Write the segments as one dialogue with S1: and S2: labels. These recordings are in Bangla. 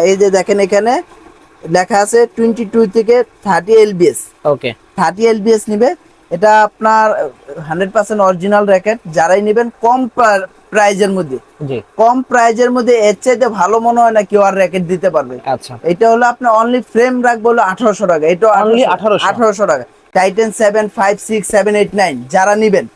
S1: এই যে দেখেন এখানে লেখা আছে 22 থেকে 30 এলবিএস।
S2: ওকে,
S1: 30 এলবিএস নিবে। এটা আপনার 100% অরিজিনাল র্যাকেট। যারাই নেবেন কম প্রাইজের মধ্যে,
S2: জি,
S1: কম প্রাইজের মধ্যে এর চাইতে ভালো মনে হয় না কেউ আর র্যাকেট দিতে পারবে।
S2: আচ্ছা,
S1: এটা হলো আপনার অনলি ফ্রেম রাখবো হলো 1800 টাকা। এটা
S2: অনলি 1800।
S1: 1800 টাকা। টাইটেন 7 5 6 7 8 9 যারা নিবেন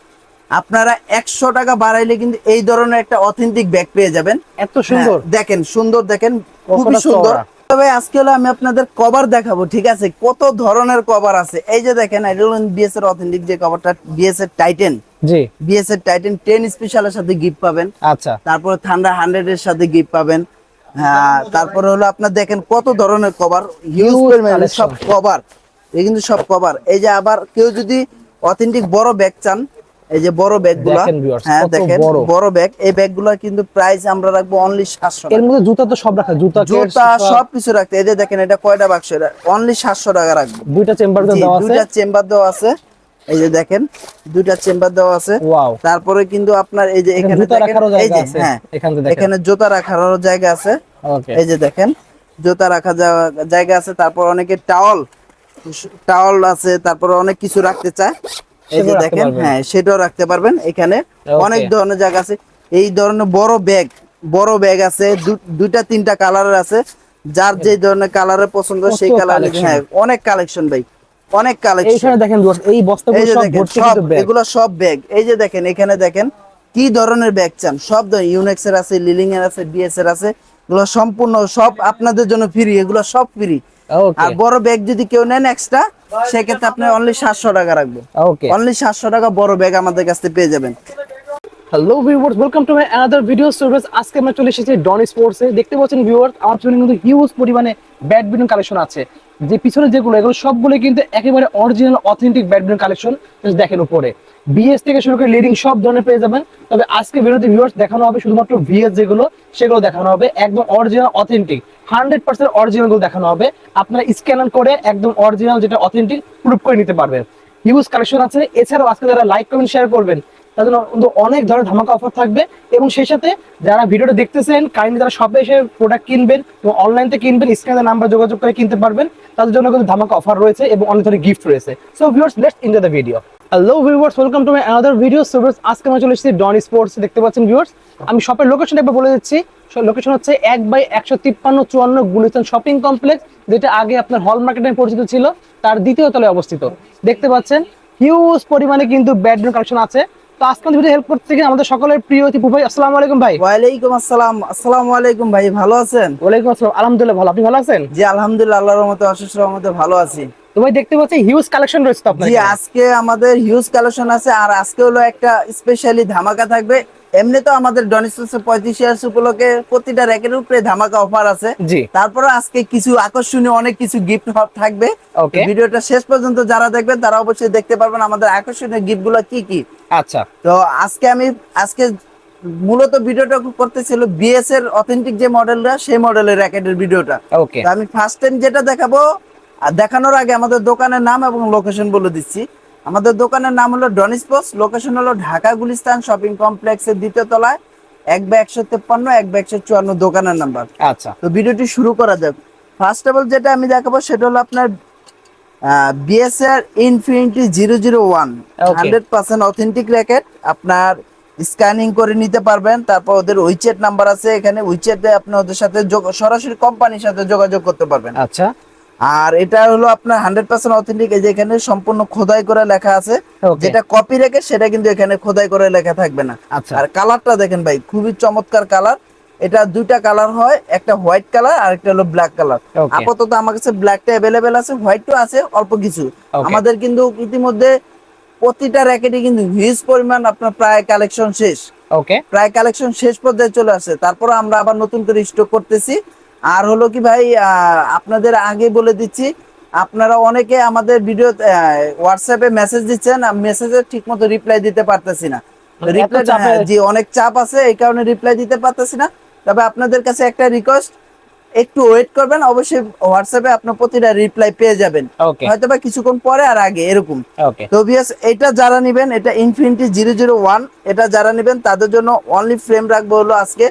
S1: আপনারা 100 টাকা বাড়াইলে কিন্তু এই ধরনের একটা অথেন্টিক ব্যাগ পেয়ে যাবেন।
S2: এত সুন্দর,
S1: দেখেন সুন্দর, দেখেন খুবই
S2: কতটা
S1: সুন্দর।
S2: চওড়া।
S1: তবে আজকে হলো আমি আপনাদের কভার দেখাবো, ঠিক আছে? কত ধরনের কভার আছে। এই যে দেখেন বিএস এর অথেন্টিক যে কভারটা, বিএস এর টাইটেন,
S2: জি,
S1: বিএস এর টাইটেন 10 স্পেশালের সাথে গিফট পাবেন।
S2: আচ্ছা,
S1: তারপরে থান্ডার 100 এর সাথে গিফট পাবেন। হ্যাঁ, তারপরে হলো আপনার দেখেন কত ধরনের কভার, হিউজ
S2: Huge
S1: পরিমাণে সব
S2: collection।
S1: কভার। এই কিন্তু সব কভার। এই যে আবার কেউ যদি অথেন্টিক বড় ব্যাগ চান, এই যে বড় ব্যাগগুলা,
S2: দেখেন ভিউয়ার্স,
S1: হ্যাঁ
S2: কত
S1: দেখেন
S2: বড়।
S1: বড় ব্যাগ। এই ব্যাগগুলা কিন্তু প্রাইস আমরা রাখবো অনলি 700
S2: এর
S1: টাকা।
S2: মধ্যে জুতা তো সব রাখা, জুতা কেস
S1: জুতা সবকিছু রাখতে। এই যে দেখেন এটা কয়টা বাক্স, এটা অনলি 700 টাকা রাখবো।
S2: দুইটা চেম্বার
S1: জি,
S2: দেওয়া আছে।
S1: দুইটা চেম্বার দেওয়া আছে। এই যে দেখেন দুইটা চেম্বার দেওয়া আছে।
S2: ওয়াও,
S1: তারপরে কিন্তু আপনার এই যে
S2: এখানে
S1: এখানে
S2: জুতা
S1: দেখেন,
S2: রাখারও
S1: এই
S2: জায়গা
S1: যে
S2: আছে,
S1: হ্যাঁ
S2: এখান থেকে দেখেন।
S1: এখানে জুতা রাখারও জায়গা আছে।
S2: ওকে,
S1: এই যে দেখেন জুতা রাখার জায়গা আছে। তারপর অনেকে টাওয়াল টাওয়াল আছে, তারপর অনেক কিছু রাখতে চায়। এই যে
S2: সেগুলো রাখতে
S1: দেখেন,
S2: পারবেন।
S1: হ্যাঁ সেটাও রাখতে পারবেন। এখানে অনেক
S2: ওকে,
S1: ধরনের জায়গা আছে। এই ধরনের বড় ব্যাগ আছে, দুইটা তিনটা কালারের আছে। যার যে ধরনের কালারের পছন্দ সেই
S2: কত
S1: কালার।
S2: কালেকশন।
S1: হ্যাঁ, অনেক কালেকশন ভাই, অনেক কালেকশন।
S2: এইখানে দেখেন ভিউয়ার্স, এই
S1: এই
S2: বস্তাগুলো
S1: যে
S2: সব
S1: দেখেন
S2: ভর্তি
S1: সব
S2: কিন্তু ব্যাগ।
S1: এগুলো সব ব্যাগ। এই যে দেখেন এখানে দেখেন কি ধরনের ব্যাগ চান, সব ধরনের ইউনেক্স এর আছে, লিলিং এর আছে, বিএস এর আছে। এগুলো সম্পূর্ণ সব আপনাদের জন্য ফ্রি, এগুলো সব ফ্রি।
S2: ওকে,
S1: আর বড় ব্যাগ যদি কেউ নেন এক্সট্রা, সেক্ষেত্রে আপনি অনলি 700 টাকা রাখবো।
S2: ওকে।
S1: অনলি 700 টাকা বড় ব্যাগ আমাদের কাছ থেকে পেয়ে যাবেন।
S2: Hello viewers, welcome to my another video service. আজকে আমরা চলে এসেছি ডন স্পোর্টস এ। দেখতে পাচ্ছেন ভিউয়ার্স, আমার পিছনে কিন্তু হিউজ পরিমাণে ব্যাডমিন্টন কালেকশন আছে। যে পিছনে যেগুলো, এগুলো সবগুলো কিন্তু একেবারে অরিজিনাল অথেন্টিক ব্যাডমিন্টন কালেকশন। দেখেন উপরে বিএস থেকে শুরু করে লিডিং সব ধরনের পেয়ে যাবেন। তবে আজকে ভিডিওতে ভিউয়ার্স দেখানো হবে শুধুমাত্র ভিএস যেগুলো, সেগুলো দেখানো হবে একদম অরিজিনাল অথেন্টিক 100% অরিজিনাল গুলো দেখানো হবে। আপনারা স্ক্যান করে একদম অরিজিনাল যেটা অথেন্টিক প্রুফ করে নিতে পারবেন। হিউজ কালেকশন আছে। এছাড়াও আজকে যারা লাইক কমেন্ট শেয়ার করবেন তাদের জন্য কিন্তু অনেক ধরনের ধামাকা অফার থাকবে। এবং সেই সাথে যারা ভিডিওটা দেখতেছেন কাইন্ডলি যারা শপে এসে প্রোডাক্ট কিনবেন এবং অনলাইন থেকে কিনবেন, স্ক্রিনে নাম্বার যোগাযোগ করে কিনতে পারবেন, তাদের জন্য কিন্তু ধামাকা অফার রয়েছে এবং অনেক ধরনের গিফট রয়েছে। So viewers, let's enjoy the video. Hello viewers, welcome to my another video service. আজকে আমরা চলে এসেছি ডন স্পোর্টস। দেখতে পাচ্ছেন ভিউয়ার্স, আমি শপের লোকেশন একবার বলে দিচ্ছি। লোকেশন হচ্ছে 1/153 গুলিস্তান শপিং কমপ্লেক্স, যেটা আগে আপনার হল মার্কেট নামে পরিচিত ছিল, তার দ্বিতীয় তলায় অবস্থিত। দেখতে পাচ্ছেন হিউজ পরিমাণে কিন্তু ব্যাডমিন্টন কালেকশন আছে। তো আজকে ভিডিও হেল্প করতে গিয়ে আমাদের সকলের প্রিয় অতিথি ভাই, আসসালামু আলাইকুম ভাই।
S1: ওয়ালাইকুম আসসালাম। আসসালামু আলাইকুম ভাই, ভালো আছেন?
S2: ওয়ালাইকুম আসসালাম, আলহামদুলিল্লাহ ভালো, আপনি ভালো আছেন?
S1: জি আলহামদুলিল্লাহ, আল্লাহর রহমতে অশেষ রহমতে ভালো আছি।
S2: তো ভাই দেখতে পাচ্ছি হিউজ কালেকশন রয়েছে তো আপনার
S1: জি,
S2: এখানে।
S1: আজকে আমাদের হিউজ কালেকশন আছে। আর আজকে হলো একটা স্পেশালি ধামাকা থাকবে। এমনি তো আমাদের ডনিস্টোসের 35 ইয়ার্স উপলক্ষে প্রতিটা র্যাকের উপরে ধামাকা অফার আছে।
S2: জি,
S1: তারপরে আজকে কিছু আকর্ষণীয় অনেক কিছু গিফট থাকবে। তো
S2: ওকে,
S1: ভিডিওটা শেষ পর্যন্ত যারা দেখবেন তারা অবশ্যই দেখতে পারবেন আমাদের আকর্ষণীয় গিফট গুলো কি কি।
S2: আচ্ছা,
S1: তো আজকে মূলত ভিডিওটা করতেছিল বিএস এর অথেন্টিক যে মডেলটা, সেই মডেলের র্যাকেটের ভিডিওটা।
S2: ওকে,
S1: তো আমি ফার্স্ট টাইম যেটা দেখাবো, আর দেখানোর আগে আমাদের দোকানের নাম এবং লোকেশন বলে দিচ্ছি। আমাদের দোকানের নাম হলো ডন স্পোর্টস, লোকেশন হলো ঢাকা গুলিস্তান শপিং কমপ্লেক্সের দ্বিতীয় তলায় 1/153 1/154 দোকানের নাম্বার।
S2: আচ্ছা,
S1: তো ভিডিওটি শুরু করা যাক। ফার্স্ট অফ অল যেটা আমি দেখাবো সেটা হলো আপনার বিএসআর ইনফিনিটি 001
S2: ওকে,
S1: 100% অথেন্টিক র্যাকেট। আপনার স্ক্যানিং করে নিতে পারবেন। তারপর ওদের উইচ্যাট নাম্বার আছে, এখানে উইচ্যাটে আপনি ওদের সাথে সরাসরি কোম্পানির সাথে যোগাযোগ করতে পারবেন।
S2: আচ্ছা,
S1: আর এটা হলো আপনার 100% অথেন্টিক। এই যে এখানে সম্পূর্ণ খোদাই করে লেখা আছে।
S2: ওকে,
S1: যেটা কপি র্যাকেট সেটা কিন্তু এখানে খোদাই করে লেখা থাকবে না।
S2: আচ্ছা,
S1: আর কালারটা দেখেন ভাই, খুবই চমৎকার কালার। এটা দুইটা কালার হয়, একটা হোয়াইট কালার আর একটা হলো ব্ল্যাক কালার।
S2: ওকে,
S1: আপাতত আমার কাছে ব্ল্যাকটা অ্যাভেলেবেল আছে, হোয়াইটও আছে অল্প কিছু।
S2: ওকে,
S1: আমাদের কিন্তু ইতিমধ্যে প্রতিটা র্যাকেটই কিন্তু হিউজ পরিমাণ আপনার প্রায় কালেকশন শেষ,
S2: ওকে,
S1: প্রায় কালেকশন শেষ পর্যায়ে চলে আসে। তারপর আমরা আবার নতুন করে স্টক করতেছি। আর হলো কি ভাই, আপনাদের আগে বলে দিচ্ছি, আপনারা অনেকে আমাদের ভিডিও হোয়াটসঅ্যাপে মেসেজ দিচ্ছেন, মেসেজে ঠিক মতো রিপ্লাই দিতে পারতেছি না।
S2: মানে এত
S1: রিপ্লাই,
S2: চাপে।
S1: জি অনেক চাপ আছে, এই কারণে রিপ্লাই দিতে পারতেছি না। তবে আপনাদের কাছে একটা রিকোয়েস্ট, একটু ওয়েট করবেন, অবশ্যই হোয়াটসঅ্যাপে আপনার প্রতিটা রিপ্লাই পেয়ে যাবেন।
S2: ওকে,
S1: হয়তো বা কিছুক্ষণ পরে আর আগে এরকম।
S2: ওকে,
S1: তো বিয়াস, এটা যারা নেবেন, এটা ইনফিনিটি 001, এটা যারা নেবেন তাদের জন্য অনলি ফ্রেম রাখবো হলো আজকে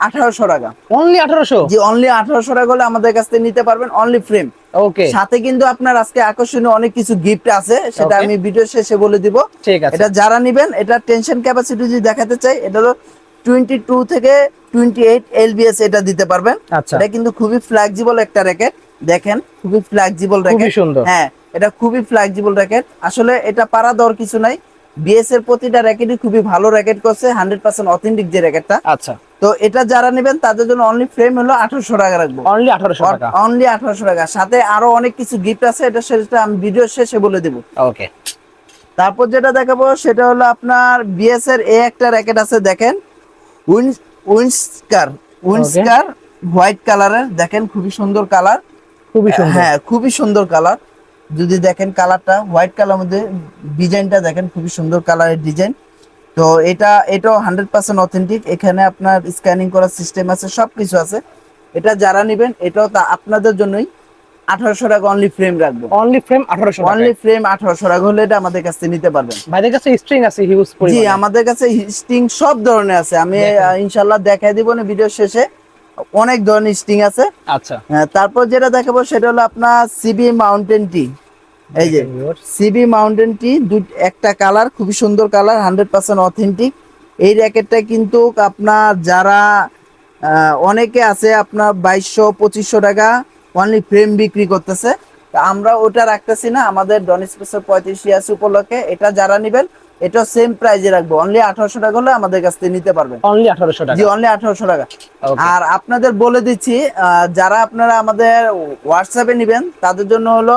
S1: 1800 টাকা।
S2: অনলি 1800?
S1: জি, অনলি 1800 টাকা হলে আমাদের কাছ থেকে নিতে পারবেন, অনলি ফ্রেম।
S2: ওকে,
S1: সাথে কিন্তু আপনার আজকে আকর্ষণীয় অনেক কিছু গিফট আছে, সেটা
S2: Okay.
S1: আমি ভিডিও শেষে বলে দিব।
S2: ঠিক আছে।
S1: এটা যারা নেবেন, এটা টেনশন ক্যাপাসিটি যদি দেখাতে চাই, এটা হলো 22 থেকে 28 এলবিএস, এটা দিতে পারবেন।
S2: আচ্ছা,
S1: এটা কিন্তু খুবই ফ্লেক্সিবল একটা র‍্যাকেট, দেখেন খুবই ফ্লেক্সিবল
S2: খুবই
S1: র‍্যাকেট।
S2: সুন্দর।
S1: হ্যাঁ, এটা খুবই ফ্লেক্সিবল র‍্যাকেট, আসলে এটা পারা দেওয়ার কিছু নাই। বিএস এর প্রতিটা র‍্যাকেটই খুবই ভালো র‍্যাকেট করছে, 100% অথেন্টিক যে র‍্যাকেটটা।
S2: আচ্ছা,
S1: তো এটা যারা নেবেন তাদের জন্য অনলি ফ্রেম হলো 1800 টাকা রাখবো,
S2: অনলি 1800 টাকা।
S1: অনলি 1800 টাকা। সাথে আরো অনেক কিছু গিফট আছে, এটা সেটা আমি ভিডিও শেষে বলে দেব।
S2: ওকে,
S1: তারপর যেটা দেখাবো সেটা হলো আপনার বিএস এর এ একটা র‍্যাকেট আছে, দেখেন উইন্ডস্কার,
S2: ওকে,
S1: উইন্ডস্কার হোয়াইট কালারের, দেখেন খুবই সুন্দর কালার।
S2: খুবই সুন্দর।
S1: হ্যাঁ, খুবই সুন্দর কালার। যদি দেখেন কালারটা হোয়াইট কালার মধ্যে, ডিজাইনটা দেখেন খুবই সুন্দর কালারের ডিজাইন। তো এটাও 100% অথেন্টিক, এখানে আপনার স্ক্যানিং করার সিস্টেম আছে, সবকিছু আছে। এটা যারা নেবেন এটাও আপনাদের জন্যই 1800 টাকা অনলি ফ্রেম রাখবো,
S2: অনলি ফ্রেম 1800 টাকা।
S1: অনলি ফ্রেম 1800 টাকা হলে এটা আমাদের কাছ থেকে নিতে পারবেন।
S2: ভাইদের কাছে স্ট্রিং আছে হিউজ
S1: জি,
S2: পরিমাণে।
S1: আমাদের কাছে স্টিং সব ধরনের আছে, আমি
S2: দেখেন।
S1: ইনশাল্লাহ দেখাই দিব না ভিডিও শেষে, অনেক ধরনের স্টিং আছে।
S2: আচ্ছা,
S1: তারপর যেটা দেখাবো সেটা হলো আপনার সিবি মাউন্টেন টি। এই যে
S2: দেখেন viewers।
S1: সিবি মাউন্টেন টি, একটা কালার, খুবই সুন্দর কালার, 100% অথেন্টিক। এই র্যাকেটটা কিন্তু আপনার যারা অনেকে আছে আপনার 2200-2500 টাকা অনলি ফ্রেম বিক্রি করতেছে, তা আমরা ওটা রাখতেছি না, আমাদের ডন স্পেশাল 35 উপলক্ষে এটা যারা নেবেন এটা সেম প্রাইজে রাখবো, অনলি 1800 টাকা হলে আমাদের কাছ থেকে নিতে পারবেন।
S2: অনলি 1800
S1: জি,
S2: টাকা।
S1: অনলি 1800 টাকা।
S2: ওকে,
S1: আর আপনাদের বলে দিচ্ছি, যারা আপনারা আমাদের হোয়াটসঅ্যাপে নেবেন তাদের জন্য হলো,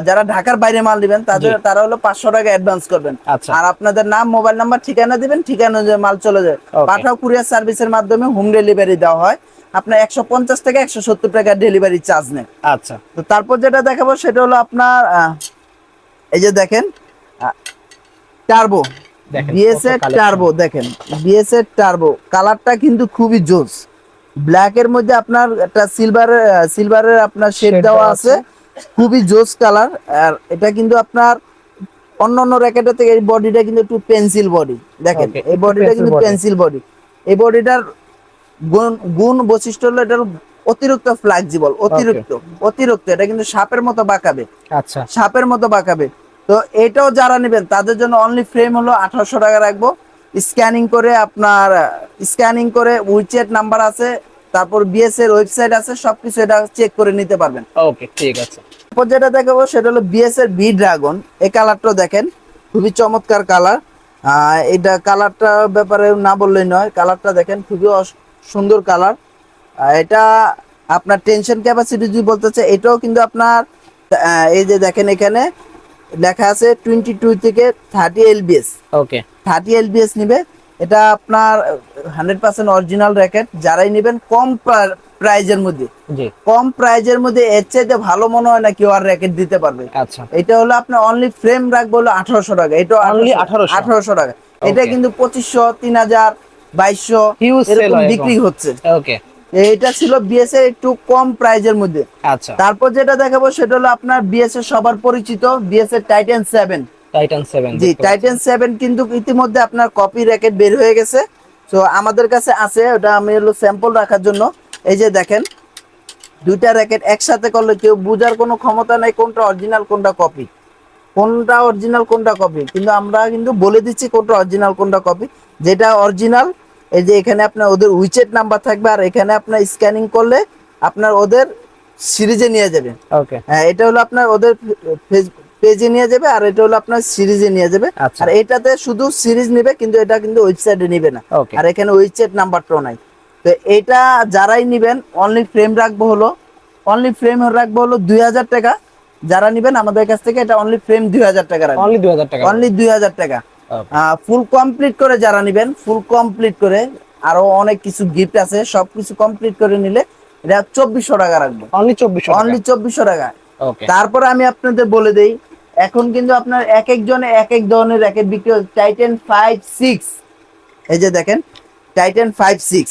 S1: যারা ঢাকার বাইরে মাল নেবেন তারা হলো 500 টাকা অ্যাডভান্স করবেন।
S2: আচ্ছা,
S1: আর আপনাদের নাম, মোবাইল নাম্বার, ঠিকানা দিবেন, ঠিকানা অনুযায়ী মাল চলে যায়।
S2: Okay.
S1: পাঠাও কুরিয়ার সার্ভিসের মাধ্যমে হোম ডেলিভারি দেওয়া হয়, আপনার 150 থেকে 170 টাকা ডেলিভারি চার্জ নেয়।
S2: আচ্ছা,
S1: তো তারপর যেটা দেখাবো সেটা হলো আপনার এই যে দেখেন টার্বো,
S2: দেখেন
S1: বিএস
S2: কত
S1: এর
S2: collection।
S1: টার্বো, দেখেন বিএস এর টার্বো কালারটা কিন্তু খুবই জোস। ব্ল্যাক এর মধ্যে আপনার একটা সিলভারের আপনার শেড
S2: Shade
S1: দেওয়া
S2: দেওয়া
S1: আছে, খুবই জোস কালার। আর এটা কিন্তু আপনার অন্যান্য র্যাকেটের থেকে এই বডিটা কিন্তু একটু পেন্সিল বডি, দেখেন
S2: Okay,
S1: এই
S2: একটু
S1: বডিটা
S2: pencil
S1: কিন্তু
S2: body।
S1: Pencil body. এই বডিটার গুণ বৈশিষ্ট্য হলো এটার অতিরিক্ত ফ্লেক্সিবল, অতিরিক্ত এটা কিন্তু সাপের মতো বাঁকাবে,
S2: আচ্ছা,
S1: সাপের মতো বাঁকাবে। তো এটাও যারা নেবেন তাদের জন্য অনলি ফ্রেম হলো 1800 টাকা রাখবো। স্ক্যানিং করে উইচেট নাম্বার আছে, তারপর বিএস এর ওয়েবসাইট আছে, সবকিছু এটা চেক করে নিতে পারবেন।
S2: ওকে, ঠিক আছে।
S1: তারপর যেটা দেখাবো সেটা হলো বিএস এর বি ড্রাগন। এই কালারটাও দেখেন খুবই চমৎকার কালার। এটা কালারটা ব্যাপারে না বললেই নয়, কালারটা দেখেন খুবই সুন্দর কালার। এটা আপনার টেনশন ক্যাপাসিটি যদি বলতে চাই, এটাও কিন্তু আপনার এই যে দেখেন এখানে লেখা আছে 22 থেকে 30 এলবিএস,
S2: ওকে,
S1: 30 এলবিএস নিবে। এটা আপনার 100% অরিজিনাল র‍্যাকেট, যারাই নেবেন কম প্রাইজের মধ্যে,
S2: জি,
S1: কম প্রাইজের মধ্যে এর চাইতে ভালো মনে হয় না কেউ আর র‍্যাকেট দিতে পারবে।
S2: আচ্ছা,
S1: এটা হলো আপনার অনলি ফ্রেম রাখবো হলো 1800 টাকা, এটা
S2: Only 1800
S1: 1800 টাকা। এটা
S2: Okay.
S1: কিন্তু 2500, 3000, 2200
S2: হিউজ সেল
S1: এরকম
S2: হয়
S1: বিক্রি হচ্ছে।
S2: ওকে,
S1: এটা ছিল বিএস এর একটু কম প্রাইজের মধ্যে।
S2: আচ্ছা,
S1: তারপর যেটা দেখাবো সেটা হলো আপনার বিএস এর সবার পরিচিত বিএস এর টাইটান 7।
S2: টাইটান 7।
S1: জি, টাইটান 7 কিন্তু ইতিমধ্যে আপনার কপি র‍্যাকেট বের হয়ে গেছে, তো আমাদের কাছে আছে, ওটা আমি হলো স্যাম্পল রাখার জন্য। এই যে দেখেন দুইটা র‍্যাকেট একসাথে করলে কেউ বোঝার কোনো ক্ষমতা নাই কোনটা অরিজিনাল কোনটা কপি, কোনটা অরিজিনাল কোনটা কপি, কিন্তু আমরা কিন্তু বলে দিচ্ছি কোনটা অরিজিনাল কোনটা কপি। যেটা অরিজিনাল, এই যে এখানে আপনার ওদের উইচেট নাম্বার থাকবে, আর এখানে আপনার স্ক্যানিং করলে আপনার ওদের সিরিজে নিয়ে যাবে।
S2: ওকে,
S1: হ্যাঁ, এটা হলো আপনার ওদের পেজে নিয়ে যাবে, আর এটা হলো আপনার সিরিজে নিয়ে যাবে।
S2: আচ্ছা।
S1: আর এটাতে শুধু সিরিজ নেবে, কিন্তু এটা কিন্তু ওয়েবসাইটে নিবে না।
S2: Okay.
S1: আর এখানে উইচেট নাম্বারটাও নাই। তো এটা যারাই নিবেন অনলি ফ্রেম রাখবো হলো, অনলি ফ্রেম রাখবো হলো 2000 টাকা। যারা নিবেন আমাদের কাছ থেকে এটা অনলি ফ্রেম 2000 টাকা রাখবো,
S2: অনলি 2000 টাকা।
S1: অনলি 2000 টাকা।
S2: Okay.
S1: ফুল কমপ্লিট করে যারা নিবেন, ফুল কমপ্লিট করে আরো অনেক কিছু গিফট আছে, সবকিছু কমপ্লিট করে নিলে এটা 2400 টাকা রাখবো,
S2: অনলি 2400 টাকা।
S1: অনলি 2400 টাকা।
S2: ওকে,
S1: তারপরে আমি আপনাদের বলে দেই, এখন কিন্তু আপনার এক একজনে এক এক ধরনের র‍্যাকেট বিক্রি হচ্ছে। টাইটান 5-6, এই যে দেখেন টাইটান 5-6,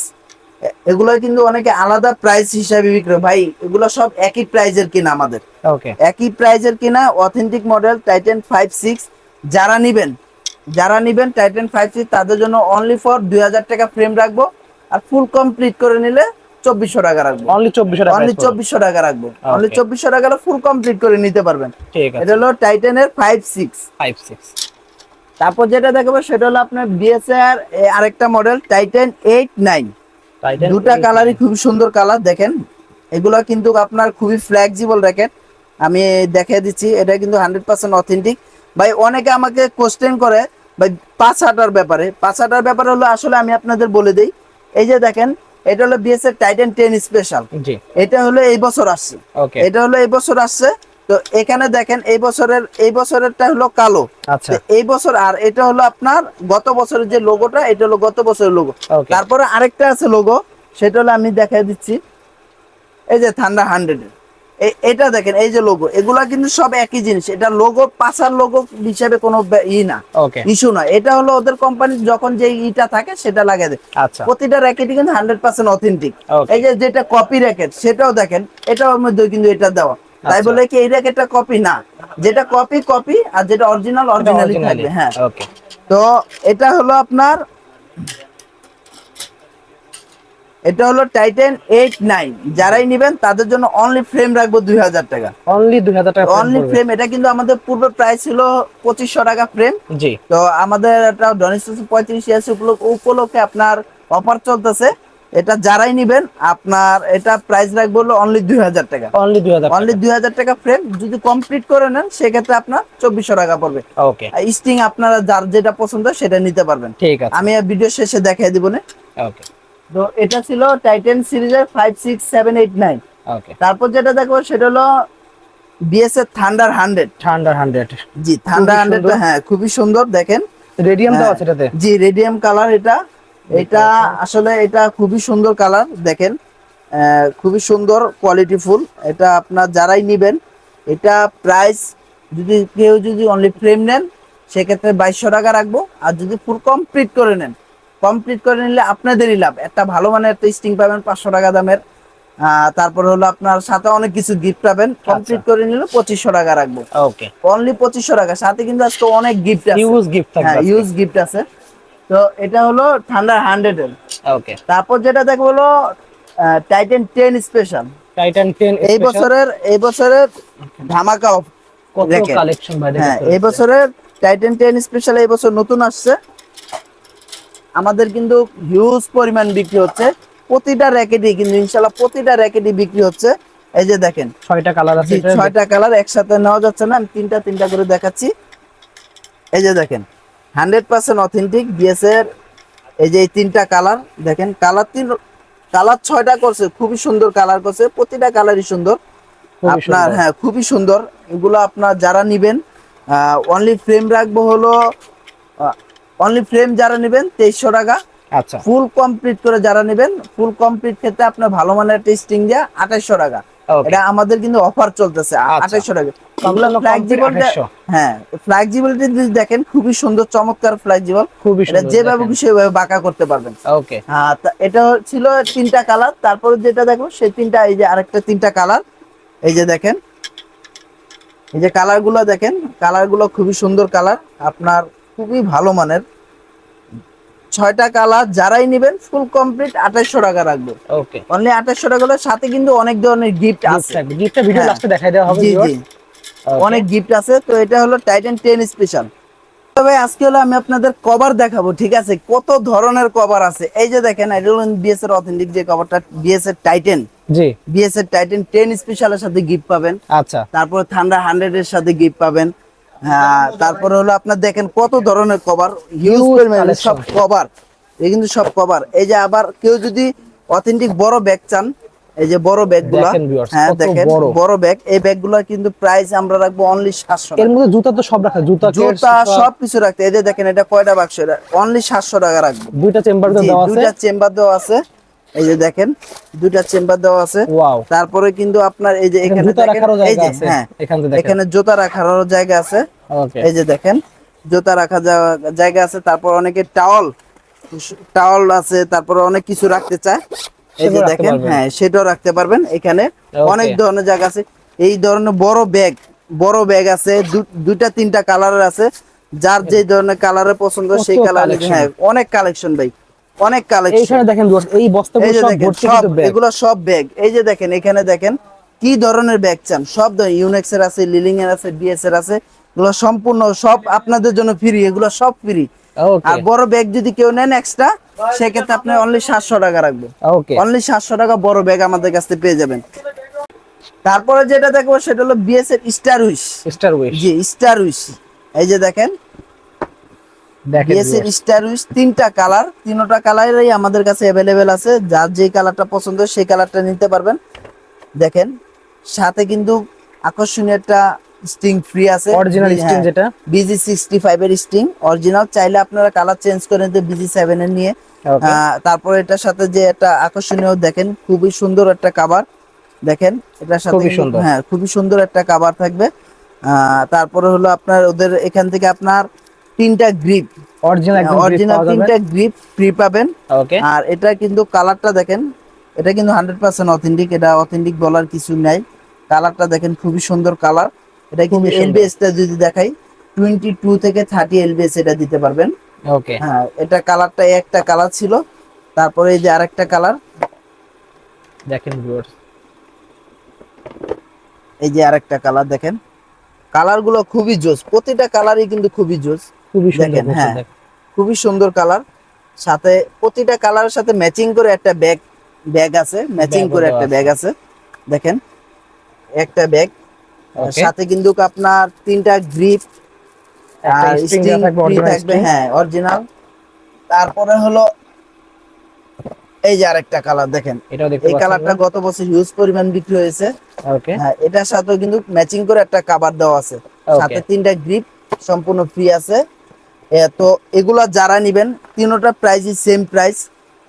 S1: এগুলো কিন্তু অনেকে আলাদা প্রাইস হিসাবে বিক্রি হয়। ভাই এগুলো সব একই প্রাইজের কিনা, আমাদের
S2: ওকে,
S1: একই প্রাইজের কিনা, অথেন্টিক মডেল টাইটান 5-6। যারা নিবেন টাইটান 5-6 তাদের জন্য অনলি ফর 2000 টাকা ফ্রেম রাখবো। আর ফুল কমপ্লিট করে নিলে 2400 টাকা রাখবো।
S2: অনলি 2400 টাকা,
S1: অনলি 2400 টাকা রাখবো। Only
S2: Okay.
S1: 2400 টাকা ফুল কমপ্লিট করে নিতে পারবেন।
S2: ঠিক
S1: এটা
S2: আছে।
S1: হলো টাইটানের 5.6।
S2: 5.6
S1: তারপর যেটা দেখাবো সেটা হলো আপনার বিএসআর আরেকটা মডেল টাইটান 8.9।
S2: টাইটান
S1: দুটা কালারই খুব সুন্দর কালার দেখেন। এগুলা কিন্তু আপনার খুবই ফ্লেক্সিবল র্যাকেট। আমি দেখিয়ে দিচ্ছি, এটা কিন্তু 100% অথেন্টিক। ভাই অনেকে আমাকে কোশ্চেন করে ভাই 5 হাজার ব্যাপারে। 5 হাজার ব্যাপারে হলো আসলে আমি আপনাদের বলে দেই, এই যে দেখেন এটা হলো বিএসআর টাইটান 10 স্পেশাল।
S2: জি,
S1: এটা হলো এই বছর আসছে।
S2: ওকে,
S1: এটা হলো এই বছর আসছে। তো এখানে দেখেন এই বছরেরটা হলো কালো।
S2: আচ্ছা,
S1: তো এই বছর আর এটা হলো আপনার গত বছরের যে লোগোটা, এটা হলো গত বছরের লোগো।
S2: ওকে,
S1: তারপরে আরেকটা আছে লোগো, সেটা হলো আমি দেখাই দিচ্ছি, এই যে থান্ডার 100 এর এটা দেখেন, এই যে লোগো, এগুলা কিন্তু সব একই জিনিস। এটা লোগো পাসার লোগো হিসেবে কোনো না,
S2: ওকে,
S1: ইস্যু না। এটা হলো ওদের কোম্পানি যখন যে ইটা থাকে সেটা লাগিয়ে দেয়।
S2: আচ্ছা,
S1: প্রতিটা র্যাকেটই কিন্তু 100% অথেন্টিক।
S2: Okay.
S1: এই যে যেটা কপি র্যাকেট সেটাও দেখেন, এটার মধ্যে কিন্তু এটা দেওয়া। তাই
S2: আচ্ছা।
S1: বলে কি এই র্যাকেটটা কপি না, যেটা কপি কপি আর যেটা অরিজিনাল অরিজিনালি থাকবে। হ্যাঁ,
S2: ওকে,
S1: তো এটা হলো আপনার, এটা হলো টাইটান 8.9। যারাই নেবেন তাদের জন্য অনলি ফ্রেম রাখবো 2000 টাকা।
S2: অনলি 2000 টাকা
S1: অনলি ফ্রেম। এটা কিন্তু আমাদের পূর্বে প্রাইস ছিল 2500 টাকা ফ্রেম।
S2: জি,
S1: তো আমাদের একটা ডনিস্টাস 35 ইয়ার্স উপলক্ষে আপনার অফার চলতেছে। এটা যারাই নেবেন আপনার এটা প্রাইস রাখবো হলো অনলি 2000 টাকা।
S2: অনলি 2000
S1: অনলি 2000 টাকা ফ্রেম। যদি কমপ্লিট করে নেন সেক্ষেত্রে আপনার 2400 টাকা পড়বে।
S2: ওকে,
S1: স্টিং আপনারা যার যেটা পছন্দ সেটা নিতে পারবেন।
S2: ঠিক আছে,
S1: আমি ভিডিও শেষে দেখাই দিব না।
S2: ওকে,
S1: তো এটা ছিল টাইটান সিরিজের 5, 6, 7, 8, 9।
S2: ওকে,
S1: তারপর যেটা দেখবো সেটা হলো বিএসএ থান্ডার 100।
S2: থান্ডার 100
S1: জি, থান্ডার 100 হ্যাঁ খুবই সুন্দর দেখেন।
S2: রেডিয়াম দেওয়া
S1: হ্যাঁ,
S2: আছে এটাতে,
S1: জি রেডিয়াম কালার এটা। এটা আসলে এটা খুবই সুন্দর কালার দেখেন, খুবই সুন্দর কোয়ালিটি ফুল। এটা আপনার যারাই নেবেন, এটা প্রাইস যদি অনলি ফ্রেম নেন সেক্ষেত্রে 2200 টাকা রাখবো। আর যদি ফুল কমপ্লিট করে নেন, কমপ্লিট করে নিলে আপনাদেরই লাভ। একটা ভালো মানের একটা স্টিং পাবেন 500 টাকা দামের। তারপর হলো আপনার সাথে অনেক কিছু গিফট পাবেন। কমপ্লিট করে নিলে 2500 টাকা রাখবো।
S2: ওকে,
S1: অনলি 2500 টাকা। সাথে কিন্তু আজকে অনেক গিফট আছে।
S2: হিউজ গিফট থাকবে
S1: হ্যাঁ,
S2: আজকে।
S1: ইউজ গিফট আছে। তো এটা হলো থান্ডার 100 এর।
S2: ওকে,
S1: তারপর যেটা দেখবো হলো টাইটান 10 স্পেশাল।
S2: টাইটান 10
S1: এই বছরের ধামাকা
S2: কত
S1: র্যাকেট।
S2: কালেকশন ভাই
S1: হ্যাঁ,
S2: দেখতে
S1: এই বছরের টাইটান 10 স্পেশাল এই বছর নতুন আসছে। আমাদের কিন্তু হিউজ পরিমাণ বিক্রি হচ্ছে। প্রতিটা র্যাকেটই কিন্তু ইনশাআল্লাহ প্রতিটা র্যাকেটই বিক্রি হচ্ছে। এই যে দেখেন
S2: 6টা কালার আছে
S1: জি,
S2: এটা,
S1: 6টা কালার একসাথে নেওয়া যাচ্ছে না, আমি তিনটা তিনটা করে দেখাচ্ছি। এই যে দেখেন 100% অথেন্টিক বিএস এর। এই যে এই তিনটা কালার দেখেন, কালার 6টা করছে, খুবই সুন্দর কালার করছে। প্রতিটা কালারই সুন্দর
S2: খুবই
S1: আপনার।
S2: সুন্দর।
S1: হ্যাঁ, খুবই সুন্দর। এগুলো আপনার যারা নিবেন অনলি ফ্রেম রাখবো হলো অনলি ফ্রেম যারা নেবেন 2300 টাকা।
S2: আচ্ছা,
S1: ফুল কমপ্লিট করে যারা নেবেন, ফুল কমপ্লিট ক্ষেত্রে আপনার ভালো মানের একটা স্টিং দেয়া 2800 টাকা।
S2: ওকে,
S1: এটা আমাদের কিন্তু অফার চলতেছে
S2: আচ্ছা।
S1: 2800 টাকা।
S2: সম্পূর্ণ
S1: ফ্লেক্সিবল,
S2: 2800
S1: হ্যাঁ ফ্লেক্সিবিলিটি যদি দেখেন খুবই সুন্দর চমৎকার ফ্লেক্সিবল।
S2: খুবই
S1: এটা
S2: সুন্দর
S1: যেভাবে
S2: দেখেন।
S1: খুশি সেভাবে বাঁকা করতে পারবেন।
S2: ওকে,
S1: এটা ছিল তিনটা কালার। তারপরে যেটা দেখো সেই তিনটা, এই যে আরেকটা তিনটা কালার। এই যে দেখেন, এই যে কালার গুলো দেখেন, কালার গুলো খুবই সুন্দর কালার আপনার, খুবই ভালো মানের। 6টা কালার যারাই নেবেন ফুল কমপ্লিট 2800 টাকা রাখবো।
S2: ওকে,
S1: অনলি 2800 টাকা হলে সাথে কিন্তু অনেক ধরনের গিফট আছে।
S2: গিফটটা ভিডিও
S1: হ্যাঁ,
S2: লাস্টে দেখাই দেওয়া হবে
S1: জি জি,
S2: ভিউয়ার্স।
S1: অনেক গিফট আছে। তো এটা হলো টাইটান 10 স্পেশাল। তবে আজকে হলো আমি আপনাদের কভার দেখাবো, ঠিক আছে? কত ধরনের কভার আছে। এই যে দেখেন, এটা হলো বিএস এর অথেন্টিক যে কভারটা, বিএস এর টাইটান।
S2: জি,
S1: বিএস এর টাইটান 10 স্পেশালের সাথে গিফট পাবেন।
S2: আচ্ছা,
S1: তারপর থান্ডার 100 এর সাথে গিফট পাবেন। হ্যাঁ, তারপর হলো আপনার দেখেন কত ধরনের কভার, হিউজ
S2: Huge
S1: পরিমাণে সব
S2: collection।
S1: কভার। এই কিন্তু সব কভার। এই যে আবার কেউ যদি অথেন্টিক বড় ব্যাগ চান, এই যে বড় ব্যাগগুলো,
S2: দেখেন viewers,
S1: হ্যাঁ
S2: কত
S1: দেখেন
S2: বড়।
S1: বড় ব্যাগ। এই ব্যাগগুলো কিন্তু প্রাইস আমরা রাখবো অনলি 700
S2: এর
S1: টাকা।
S2: মধ্যে জুতা তো সব রাখা, জুতা
S1: জুতা সবকিছু রাখতে। এই যে দেখেন এটা কয়টা বাক্স, এটা অনলি 700 টাকা রাখবো।
S2: দুইটা চেম্বার
S1: জি,
S2: দেওয়া আছে,
S1: দুইটা চেম্বার দেওয়া আছে। এই যে দেখেন দুইটা চেম্বার দেওয়া আছে।
S2: ওয়াও।
S1: তারপরে কিন্তু আপনার এই যে এখানে
S2: জুতা
S1: দেখেন,
S2: রাখারও
S1: এই
S2: জায়গা
S1: যে
S2: আছে,
S1: হ্যাঁ
S2: এখানে দেখেন।
S1: এখানে জুতা রাখারও জায়গা আছে।
S2: ওকে,
S1: এই যে দেখেন জুতা রাখার জায়গা আছে। তারপর অনেকে টাওয়াল আছে, তারপর অনেক কিছু রাখতে চায়। এই যে
S2: সেগুলো রাখতে
S1: দেখেন,
S2: পারবেন।
S1: হ্যাঁ সেটাও রাখতে পারবেন। এখানে
S2: Okay.
S1: অনেক ধরনের জায়গা আছে। এই ধরনের বড় ব্যাগ আছে, দুইটা তিনটা কালারের আছে। যার যে ধরনের কালারের পছন্দ সেই
S2: কত
S1: কালার।
S2: collection।
S1: হ্যাঁ, অনেক কালেকশন ভাই। অনেক কালেকশন।
S2: এইখানে দেখেন viewers, এই বস্তাগুলো
S1: এই যে
S2: সব
S1: দেখেন
S2: ভর্তি
S1: সব
S2: কিন্তু ব্যাগ।
S1: এগুলো সব ব্যাগ। এই যে দেখেন এখানে দেখেন কি ধরনের ব্যাগ চান, সব ধরনের ইউনেক্স এর আছে, লিলিং এর আছে, বিএস এর আছে, এগুলো সম্পূর্ণ সব আপনাদের জন্য ফ্রি, এগুলো সব ফ্রি।
S2: ওকে
S1: আর বড় ব্যাগ যদি কেউ নেন এক্সট্রা, সেক্ষেত্রে আপনি অনলি 700 টাকা রাখবো।
S2: ওকে
S1: অনলি 700 টাকা বড় ব্যাগ আমাদের কাছ থেকে পেয়ে যাবেন। তারপরে যেটা দেখবো সেটা হলো বিএস এর স্টার উইশ।
S2: স্টার উইশ
S1: জি স্টার উইশ, এই যে দেখেন
S2: দেখেন
S1: বিএস এর
S2: viewers।
S1: স্টার উইশ, তিনটা কালার, তিনটা কালারই আমাদের কাছে অ্যাভেলেবেল আছে। যার যে কালারটা পছন্দ সেই কালারটা নিতে পারবেন। দেখেন সাথে কিন্তু আকর্ষণীয় একটা স্টিং ফ্রি আছে,
S2: অরিজিনাল স্টিং যেটা।
S1: BG65 এর স্টিং অরিজিনাল। চাইলে আপনারা কালার চেঞ্জ করে নিতে BG7 এর নিয়ে।
S2: ওকে
S1: তারপরে এটার সাথে যে একটা আকর্ষণীয় দেখেন খুবই সুন্দর একটা কভার, দেখেন এটার সাথে
S2: খুবই
S1: কিন্তু
S2: সুন্দর।
S1: হ্যাঁ খুবই সুন্দর একটা কভার থাকবে। তারপরে হলো আপনার ওদের এখান থেকে আপনার তিনটা গ্রিপ,
S2: অরিজিনাল একদম গ্রিপ
S1: অরিজিনাল
S2: পাওয়া যাবে।
S1: তিনটা গ্রিপ ফ্রি পাবেন।
S2: ওকে
S1: আর এটা কিন্তু কালারটা দেখেন, এটা কিন্তু 100% অথেন্টিক, এটা অথেন্টিক বলার কিছু নাই। কালারটা দেখেন খুবই সুন্দর কালার। এটা কিন্তু
S2: খুবই সুন্দর।
S1: এলবিএস টা যদি দেখাই 22 থেকে 30 এলবিএস এটা দিতে পারবেন।
S2: ওকে
S1: হ্যাঁ এটা কালারটা একটা কালার ছিল। তারপরে এই যে আরেকটা কালার,
S2: দেখেন viewers,
S1: এই যে আরেকটা কালার দেখেন, কালার গুলো খুবই জোস, প্রতিটা কালারই কিন্তু খুবই জোস।
S2: খুবই সুন্দর
S1: দেখেন
S2: বলছে,
S1: হ্যাঁ
S2: দেখেন।
S1: খুবই সুন্দর কালার। সাথে প্রতিটা কালারের সাথে ম্যাচিং করে একটা ব্যাগ, ব্যাগ আছে ম্যাচিং
S2: ব্যাগও
S1: করে
S2: দেওয়া
S1: একটা
S2: আছে।
S1: ব্যাগ আছে। দেখেন একটা ব্যাগ,
S2: ওকে
S1: সাথে কিন্তু আপনার তিনটা গ্রিপ
S2: একটা
S1: আর
S2: স্ট্রিং
S1: স্টিং
S2: দেওয়া থাকবে,
S1: ফ্রি
S2: অরিজিনাল
S1: থাকবে,
S2: স্ট্রিং।
S1: হ্যাঁ অরিজিনাল। তারপরে হলো এই যে আরেকটা কালার দেখেন,
S2: এটাও দেখতে
S1: এই
S2: পাচ্ছেন
S1: কালারটা গত বছর হিউজ পরিমাণ বিক্রি হয়েছে।
S2: ওকে
S1: হ্যাঁ এটার সাথেও কিন্তু ম্যাচিং করে একটা কভার দেওয়া আছে, সাথে তিনটা গ্রিপ সম্পূর্ণ ফ্রি আছে। তো এগুলা যারা নিবেন তিনটা প্রাইসই সেম প্রাইস।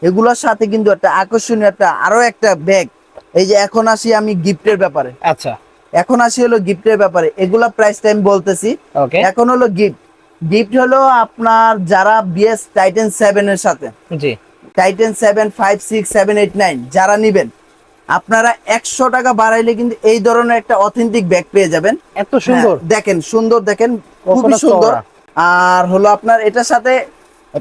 S1: এগুলোর সাথে কিন্তু একটা আকর্ষণীয় একটা আরো একটা ব্যাগ। এই যে এখন আসি আমি গিফটের ব্যাপারে,
S2: আচ্ছা
S1: এখন আসি হলো গিফটের ব্যাপারে, এগুলা প্রাইসটা আমি বলতেছি।
S2: ওকে
S1: এখন হলো গিফট, গিফট হলো আপনার যারা বিএস টাইটেন 7 এর সাথে,
S2: জি
S1: টাইটেন 7 5 6 7 8 9 যারা নিবেন, আপনারা 100 টাকা বাড়াইলে কিন্তু এই ধরনের একটা অথেন্টিক ব্যাগ পেয়ে যাবেন।
S2: এত সুন্দর।
S1: হ্যাঁ, দেখেন সুন্দর, দেখেন খুবই
S2: কতটা
S1: সুন্দর।
S2: চওড়া।
S1: আর হলো আপনার এটার সাথে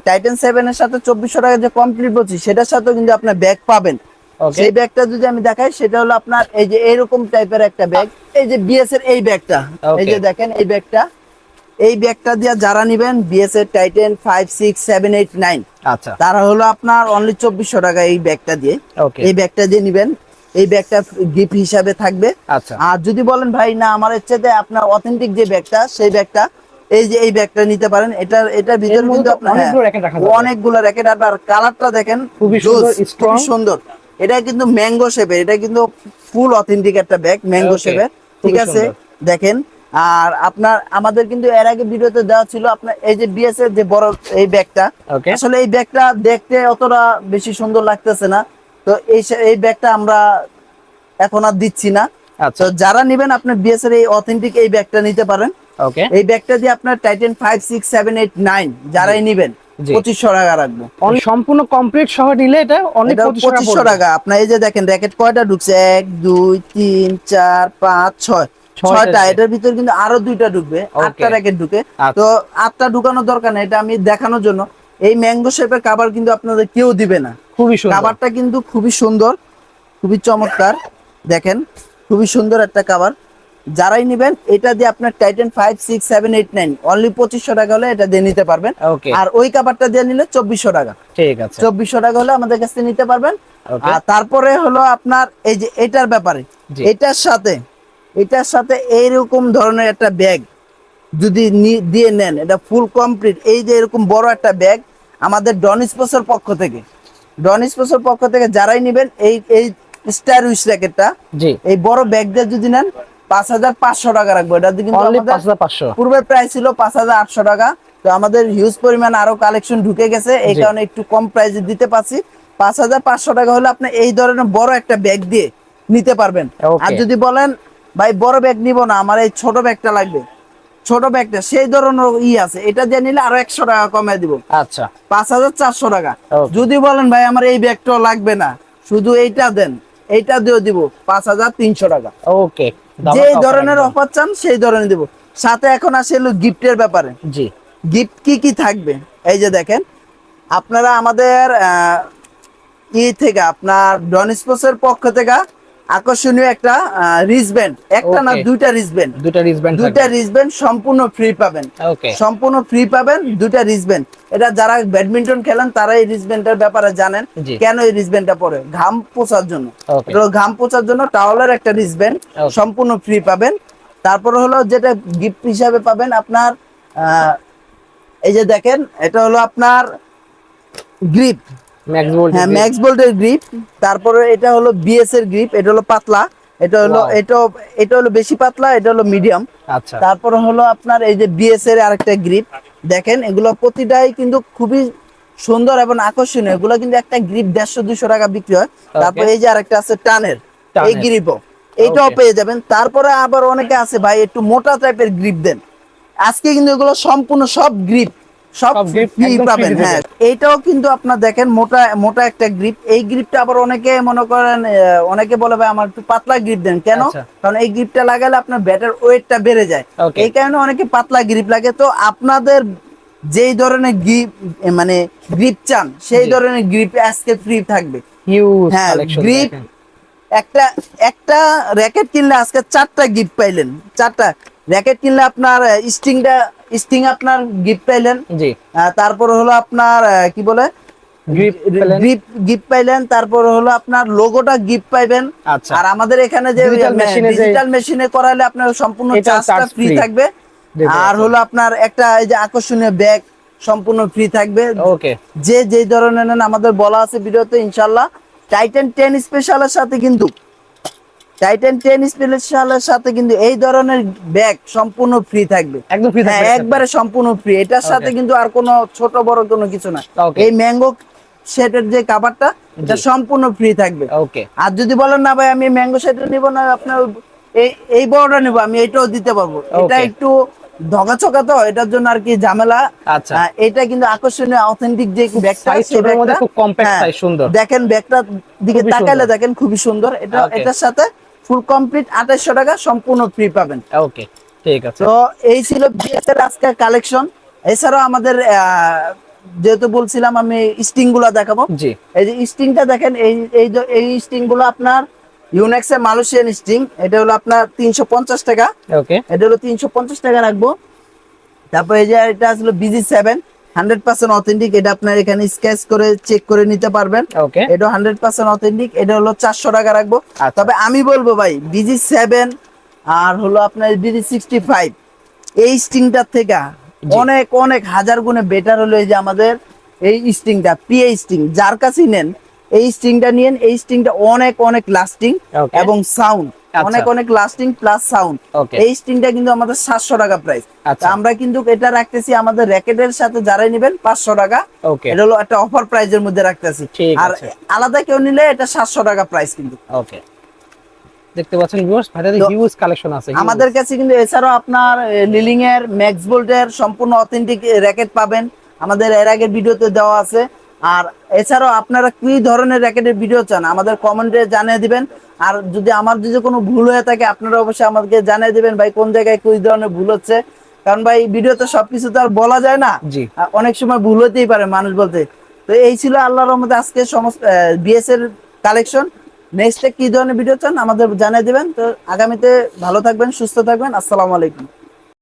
S1: টাইটেন 7 এর সাথে 2400 টাকা যে কমপ্লিট বলছি সেটার সাথেও কিন্তু আপনার ব্যাগ পাবেন।
S2: ওকে
S1: সেই ব্যাগটা যদি আমি দেখাই সেটা হলো আপনার এই যে এরকম টাইপের একটা ব্যাগ, এই যে বিএস এর এই ব্যাগটা, এই যে
S2: Okay.
S1: দেখেন এই ব্যাগটা, এই ব্যাগটা দিয়ে যারা নিবেন বিএস এর টাইটেন 5 6 7 8 9
S2: আচ্ছা
S1: তারা হলো আপনার অনলি 2400 টাকা এই ব্যাগটা দিয়ে,
S2: ওকে
S1: এই ব্যাগটা দিয়ে নিবেন। এই ব্যাগটা গিফট হিসাবে থাকবে।
S2: আচ্ছা
S1: আর যদি বলেন ভাই না আমার ইচ্ছেতে আপনার অথেন্টিক যে ব্যাগটা সেই ব্যাগটা, এই যে এই ব্যাগটা নিতে পারেন। এটার ভিতরে
S2: মধ্যে
S1: কিন্তু
S2: তো
S1: আপনার
S2: অনেকগুলো racket রাখা যাবে।
S1: অনেকগুলো র্যাকেট। আর কালারটা দেখেন
S2: খুবই
S1: জোস,
S2: সুন্দর,
S1: খুবই
S2: strong।
S1: সুন্দর। এটা কিন্তু ম্যাঙ্গো শেপের, এটা কিন্তু ফুল অথেন্টিক একটা ব্যাগ ম্যাঙ্গো
S2: Okay,
S1: শেপের, ঠিক
S2: খুবই
S1: আছে
S2: সুন্দর।
S1: দেখেন। আর আপনার আমাদের কিন্তু এর আগে ভিডিওতে দেওয়া ছিল আপনার এই যে বিএস এর যে বড় এই ব্যাগটা,
S2: Okay.
S1: আসলে এই ব্যাগটা দেখতে অতটা বেশি সুন্দর লাগতেছে না, তো এই ব্যাগটা আমরা এখন আর দিচ্ছি না।
S2: আচ্ছা
S1: তো যারা নেবেন আপনার বিএস এর এই অথেন্টিক এই ব্যাগটা নিতে পারেন।
S2: ওকে
S1: এই ব্যাগটা দিয়ে আপনার টাইটেন 5 6 7 8 9 যারাই নেবেন
S2: জি।
S1: 2500 টাকা রাখবো।
S2: সম্পূর্ণ কমপ্লিট সহ নিলে এটা অনলি
S1: এটা 2500 টাকা। আপনার এই যে দেখেন র্যাকেট কয়টা ঢুকছে, 1 2 3 4 5 6 ছয়টা।
S2: আছে।
S1: এটার ভিতর কিন্তু আরো দুইটা ঢুকবে,
S2: Okay.
S1: 8টা র্যাকেট ঢুকে।
S2: আচ্ছা।
S1: তো 8টা ঢুকানোর দরকার নেই, এটা আমি দেখানোর জন্য। এই ম্যাঙ্গো শেপের কভার কিন্তু আপনাদের কেউ দিবে না।
S2: খুবই সুন্দর
S1: কভারটা কিন্তু খুবই সুন্দর, খুবই চমৎকার, দেখেন খুবই সুন্দর একটা কভার। যারাই নেবেন এটা দিয়ে আপনার টাইটেন 5 6 7 8 9 অনলি 2500 টাকা হলে এটা দিয়ে নিতে পারবেন।
S2: Okay.
S1: আর ওই কভারটা দিয়ে নিলে 2400 টাকা,
S2: ঠিক আছে
S1: 2400 টাকা হলে আমাদের কাছ থেকে নিতে পারবেন।
S2: Okay.
S1: আর তারপরে হলো আপনার এই যে এটার ব্যাপারে,
S2: জি।
S1: এটার সাথে এইরকম ধরনের একটা ব্যাগ যদি দিয়ে নেন, এটা ফুল কমপ্লিট। এই যে এরকম বড় একটা ব্যাগ আমাদের ডন স্পোর্টসের পক্ষ থেকে যারাই নেবেন এই এই স্টার উইশ র্যাকেটটা,
S2: জি
S1: এই বড় ব্যাগ দিয়ে যদি নেন 5500 টাকা রাখবো। এটা কিন্তু
S2: অনলি
S1: আমাদের
S2: 5500
S1: পূর্বের প্রাইস ছিল 5800 টাকা। তো আমাদের হিউজ পরিমাণ আরো কালেকশন ঢুকে গেছে, এই
S2: জি।
S1: কারণে একটু কম প্রাইসে দিতে পারছি। 5500 টাকা হলে আপনি এই ধরনের বড় একটা ব্যাগ দিয়ে নিতে পারবেন।
S2: Okay.
S1: আর যদি বলেন ভাই বড় ব্যাগ নিব না, আমার এই ছোট ব্যাগটা লাগবে, ছোট ব্যাগটা সেই ধরনের আছে, এটা দিয়ে নিলে আরো 100 টাকা কমায় দিব,
S2: আচ্ছা
S1: 5400 টাকা।
S2: Okay.
S1: যদি বলেন ভাই আমার এই ব্যাগটাও লাগবে না, শুধু এইটা দেন, এইটা দিয়েও দিব 5300 টাকা।
S2: ওকে
S1: যে ধরনের অফার চান সেই ধরনের দিব। সাথে এখন আসে হলো গিফটের ব্যাপারে।
S2: জি
S1: গিফট কি কি থাকবে, এই যে দেখেন আপনারা আমাদের থেকে আপনার ডন স্পোর্টসের পক্ষ থেকে আকর্ষণীয় একটা রিস্টব্যান্ড, একটা না
S2: Okay.
S1: দুইটা রিস্টব্যান্ড,
S2: দুইটা
S1: দুইটা রিস্টব্যান্ড সম্পূর্ণ ফ্রি পাবেন।
S2: ওকে
S1: সম্পূর্ণ ফ্রি পাবেন দুইটা রিস্টব্যান্ড। এটা যারা ব্যাডমিন্টন খেলেন তারা এই রিস্টব্যান্ডের ব্যাপারে জানেন।
S2: জি।
S1: কেন এই রিস্টব্যান্ডটা পরে? ঘাম পোছার জন্য।
S2: Okay.
S1: এটা হলো ঘাম পোছার জন্য টাওয়ালের একটা রিস্টব্যান্ড,
S2: Okay.
S1: সম্পূর্ণ ফ্রি পাবেন। তারপরে হলো যেটা গিফট হিসাবে পাবেন আপনার এই যে দেখেন, এটা হলো আপনার গ্রিপ।
S2: ম্যাক্স ভোল্ট
S1: হ্যাঁ, ম্যাক্স বোল্টের গ্রিপ। তারপরে এটা হলো বিএস এর গ্রিপ, এটা হলো পাতলা, এটা হলো
S2: Wow.
S1: এটা হলো বেশি পাতলা, এটা হলো মিডিয়াম।
S2: আচ্ছা
S1: তারপরে হলো আপনার এই যে বিএস এর আরেকটা গ্রিপ। দেখেন এগুলো প্রতিটাই কিন্তু খুবই সুন্দর এবং আকর্ষণীয়। এগুলো কিন্তু একটা গ্রিপ 150-200 টাকা বিক্রি হয়। তারপরে এই যে আরেকটা আছে টানের, এই গ্রিপও এইটাও
S2: Okay.
S1: পেয়ে যাবেন। তারপরে আবার অনেকে আছে ভাই একটু মোটা টাইপের গ্রিপ দেন, আজকে কিন্তু এগুলো সম্পূর্ণ সব গ্রিপ, সব
S2: সব grip
S1: ফ্রি
S2: একদম free
S1: পাবেন।
S2: দিবে।
S1: হ্যাঁ, এইটাও কিন্তু আপনার দেখেন মোটা মোটা একটা গ্রিপ। এই গ্রিপটা আবার অনেকে মনে করেন অনেকে বলে ভাই আমার একটু পাতলা গ্রিপ দেন। কেন?
S2: আচ্ছা।
S1: কারণ এই গ্রিপটা লাগালে আপনার ব্যাটের ওয়েটটা বেড়ে যায়।
S2: Okay.
S1: এই কারণে অনেকে পাতলা গ্রিপ লাগে। তো আপনাদের যেই ধরনের গ্রিপ মানে গ্রিপ চান সেই
S2: জি।
S1: ধরনের গ্রিপ আজকে ফ্রি থাকবে।
S2: হিউজ
S1: হ্যাঁ,
S2: কালেকশন
S1: grip একটা একটা র্যাকেট কিনলে আজকে 4টা গিফট পাইলেন। 4টা র্যাকেট কিনলে আপনার স্টিং আপনার গিফট পাইলেন।
S2: জি
S1: তারপর হলো আপনার কি বলে
S2: Grip পেলেন।
S1: গ্রিপ গিফট পাইলেন। তারপর হলো আপনার লোগোটা গিফট পাইবেন।
S2: আচ্ছা।
S1: আর আমাদের এখানে যে
S2: Digital machine এ যে-
S1: ডিজিটাল মেশিনে করালে আপনার সম্পূর্ণ
S2: এটা
S1: চার্জটা
S2: charge
S1: ফ্রি
S2: free।
S1: থাকবে।
S2: জি, জি,
S1: আর
S2: আচ্ছা।
S1: হলো আপনার একটা এই যে আকর্ষণীয় ব্যাগ সম্পূর্ণ ফ্রি থাকবে।
S2: ওকে
S1: যে যে ধরনের নেন আমাদের বলা আছে ভিডিওতে ইনশাআল্লাহ। টাইটান 10 স্পেশালের সাথে কিন্তু এই ধরনের ব্যাগ সম্পূর্ণ ফ্রি থাকবে।
S2: একদম free থাকবে
S1: হ্যাঁ,
S2: এটার
S1: একবারে সম্পূর্ণ ফ্রি। এটার সাথে
S2: Okay.
S1: কিন্তু আর কোনো ছোট বড় কোনো কিছু না।
S2: Okay.
S1: এই ম্যাঙ্গো সেটের যে কাভারটা এটা
S2: জি।
S1: সম্পূর্ণ ফ্রি থাকবে।
S2: ওকে
S1: আর যদি বলেন না ভাই আমি ম্যাঙ্গো সেটটা নিব না, আপনার এই বড়টা নিব, আমি এটাও দিতে পারবো। এটা
S2: Okay.
S1: একটু ধগাচকা তো, এটার জন্য আর কি ঝামেলা।
S2: আচ্ছা।
S1: এটা কিন্তু আকর্ষণীয় অথেন্টিক যে ব্যাগটা,
S2: size
S1: সেই
S2: ছোটোর মধ্যে
S1: ব্যাগটা
S2: খুব compact
S1: হ্যাঁ,
S2: size, সুন্দর।
S1: দেখেন ব্যাগটার দিকে
S2: খুবই
S1: তাকাইলে
S2: সুন্দর।
S1: দেখেন খুবই সুন্দর। এটা
S2: Okay.
S1: এটার সাথে ফুল কমপ্লিট 2800 টাকা সম্পূর্ণ ফ্রি পাবেন।
S2: ওকে ঠিক আছে
S1: তো এই ছিল বিএস এর আজকের কালেকশন। এছাড়াও আমাদের যেহেতু বলছিলাম আমি স্টিং গুলা দেখাবো।
S2: জি
S1: এই যে স্টিংটা দেখেন, এই স্টিং গুলো আপনার ইউনেক্স এর মালয়েশিয়ান স্টিং। এটা হলো আপনার 350 টাকা।
S2: ওকে
S1: এটা হলো 350 টাকা রাখবো। তারপর এই যে এটা আসলে BG7 100% অথেন্টিক। এটা আপনার এখানে স্কেচ করে চেক করে নিতে পারবেন।
S2: ওকে
S1: এটা 100% অথেন্টিক। এটা হলো 400 টাকা রাখবো।
S2: আচ্ছা।
S1: তবে আমি বলবো ভাই BG7 আর হলো আপনার BG65 এই স্টিংটার থেকে
S2: জি।
S1: অনেক অনেক হাজার গুণে বেটার হলো এই যে আমাদের এই স্টিংটা পিএ স্টিং। যার কাছেই নেন এই স্টিংটা নিয়েন। এই স্টিংটা অনেক অনেক লাস্টিং
S2: Okay.
S1: এবং সাউন্ড
S2: আচ্ছা।
S1: অনেক অনেক লাস্টিং প্লাস সাউন্ড।
S2: Okay.
S1: এই স্টিংটা কিন্তু আমাদের 700 টাকা প্রাইস।
S2: আচ্ছা।
S1: আমরা কিন্তু এটা রাখতেছি আমাদের র্যাকেটের সাথে যারাই নেবেন 500 টাকা।
S2: Okay.
S1: এটা হলো একটা অফার প্রাইজের মধ্যে রাখতেছি।
S2: ঠিক
S1: আর
S2: আছে।
S1: আলাদা কেউ নিলে এটা 700 টাকা প্রাইস কিন্তু।
S2: ওকে দেখতে পাচ্ছেন ভিউয়ার্স ভাইদের
S1: তো
S2: হিউজ কালেকশন আছে huge।
S1: আমাদের কাছে কিন্তু এছাড়াও আপনার লিলিং এর ম্যাক্স বোল্টের সম্পূর্ণ অথেন্টিক র্যাকেট পাবেন। আমাদের এর আগের ভিডিওতে দেওয়া আছে। আর এছাড়াও আপনারা কি ধরনের র্যাকেটের ভিডিও চান আমাদের কমেন্টে জানিয়ে দিবেন। আর যদি কোনো ভুল হয়ে থাকে আপনারা অবশ্যই আমাদেরকে জানিয়ে দিবেন ভাই কোন জায়গায় কি ধরনের ভুল হচ্ছে। কারণ ভাই ভিডিওতে সবকিছু তো আর বলা যায় না।
S2: জি।
S1: অনেক সময় ভুল হতেই পারে মানুষ বলতে। তো এই ছিল আল্লাহর রহমতে আজকে সমস্ত বিএস এর কালেকশন। নেক্সটে কি ধরনের ভিডিও চান আমাদের জানিয়ে দিবেন। তো আগামীতে ভালো থাকবেন, সুস্থ থাকবেন। আসসালামু আলাইকুম।